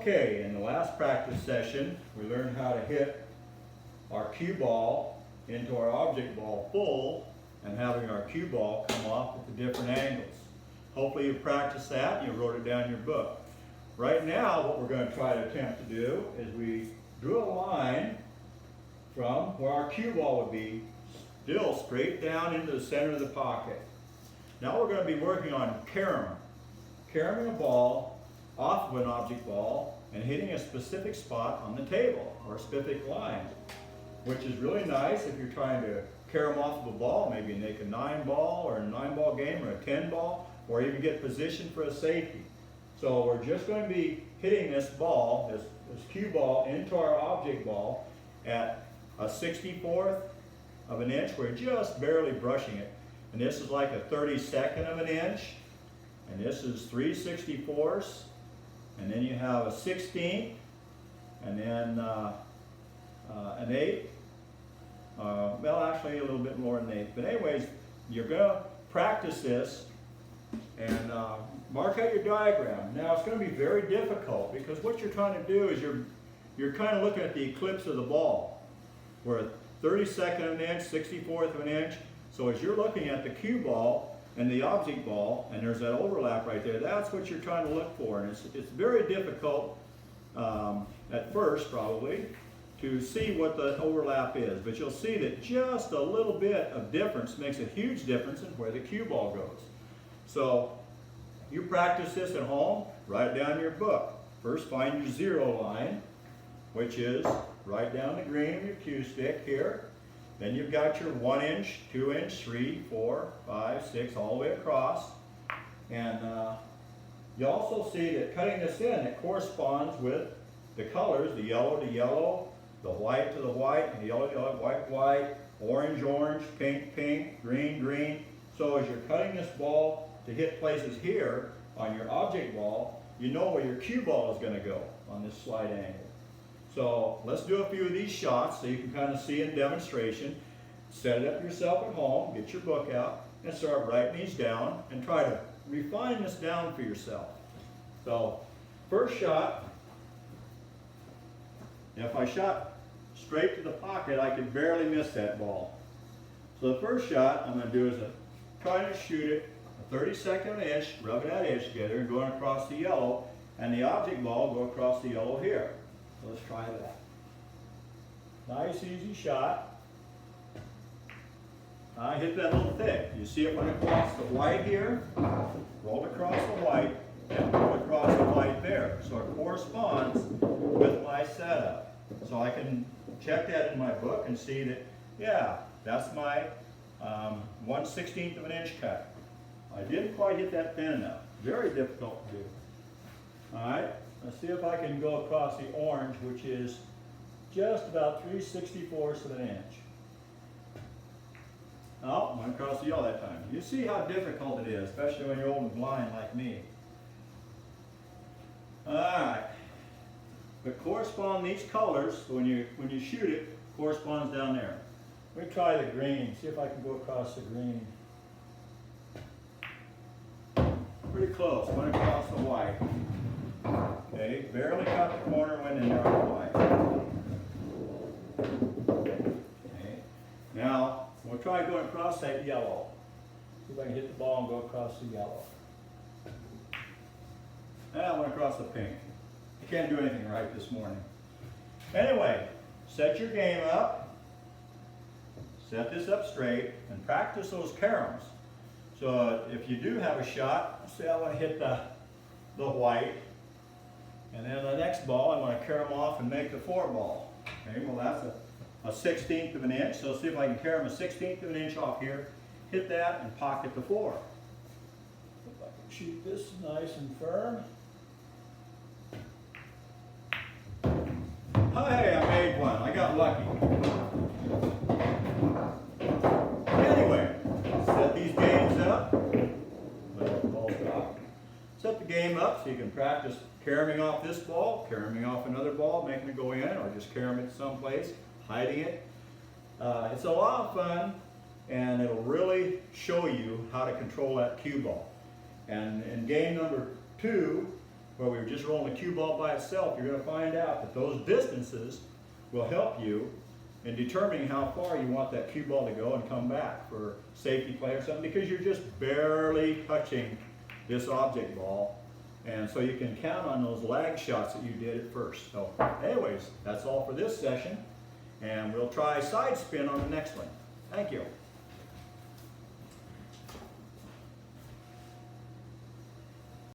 Okay, in the last practice session, we learned how to hit our cue ball into our object ball full and having our cue ball come off at the different angles. Hopefully you practiced that and you wrote it down in your book. Right now, what we're going to try to attempt to do is we drew a line from where our cue ball would be still straight down into the center of the pocket. Now we're going to be working on caroming a ball off of an object ball and hitting a specific spot on the table or a specific line, which is really nice if you're trying to carom off of a ball, maybe make a 9-ball or a 9-ball game or a 10-ball, or even get positioned for a safety. So we're just going to be hitting this ball, this cue ball, into our object ball at a 64th of an inch. We're just barely brushing it. And this is like a 32nd of an inch. And this is 3/64ths. And then you have a 16th. And then an 8th. Well, actually a little bit more than 8th. But anyways, you're going to practice this and mark out your diagram. Now it's going to be very difficult because what you're trying to do is you're kind of looking at the eclipse of the ball. We're a 32nd of an inch, 64th of an inch. So as you're looking at the cue ball and the object ball, and there's that overlap right there, that's what you're trying to look for. And it's very difficult at first probably to see what the overlap is. But you'll see that just a little bit of difference makes a huge difference in where the cue ball goes. So you practice this at home, write it down in your book. First find your 0 line, which is right down the green of your cue stick here. Then you've got your 1 inch, 2 inch, 3, 4, 5, 6, all the way across. And you also see that cutting this in, it corresponds with the colors, the yellow to yellow, the white to the white, and the yellow to yellow, white, white, orange, orange, pink, pink, green, green. So as you're cutting this ball to hit places here on your object ball, you know where your cue ball is going to go on this slight angle. So let's do a few of these shots so you can kind of see in demonstration. Set it up yourself at home, get your book out, and start writing these down and try to refine this down for yourself. So first shot, if I shot straight to the pocket, I could barely miss that ball. So the first shot I'm going to do is try to shoot it a 32nd of an inch, rubbing that edge together and going across the yellow, and the object ball go across the yellow here. So let's try that. Nice easy shot. I hit that a little thick. You see it went across the white here, rolled across the white, and rolled across the white there. So it corresponds with my setup. So I can check that in my book and see that, yeah, that's my 1/16th of an inch cut. I didn't quite hit that thin enough. Very difficult to do. All right, let's see if I can go across the orange, which is just about 3/64ths of an inch. Oh, went across the yellow that time. You see how difficult it is, especially when you're old and blind like me. All right, but correspond these colors, so when you shoot it, corresponds down there. Let me try the green, see if I can go across the green. Pretty close, went across the white. Okay, barely cut the corner, went in there on the white. Okay, now we'll try going across that yellow. See if I can hit the ball and go across the yellow. And I went across the pink. I can't do anything right this morning. Anyway, set your game up. Set this up straight and practice those caroms. So if you do have a shot, say I want to hit the white, and then the next ball I want to carom off and make the 4-ball. Okay, well that's a 16th of an inch, so see if I can carom a 16th of an inch off here, hit that and pocket the 4. If I can shoot this nice and firm. Hey, I made one, I got lucky. Anyway, set these games up. Set the game up so you can practice caroming off this ball, caroming off another ball, making it go in, or just carom it someplace, hiding it. It's a lot of fun, and it'll really show you how to control that cue ball. And in game number 2, where we were just rolling a cue ball by itself, you're going to find out that those distances will help you in determining how far you want that cue ball to go and come back for safety play or something, because you're just barely touching this object ball. And so you can count on those lag shots that you did at first. So anyways, that's all for this session. And we'll try side spin on the next one. Thank you.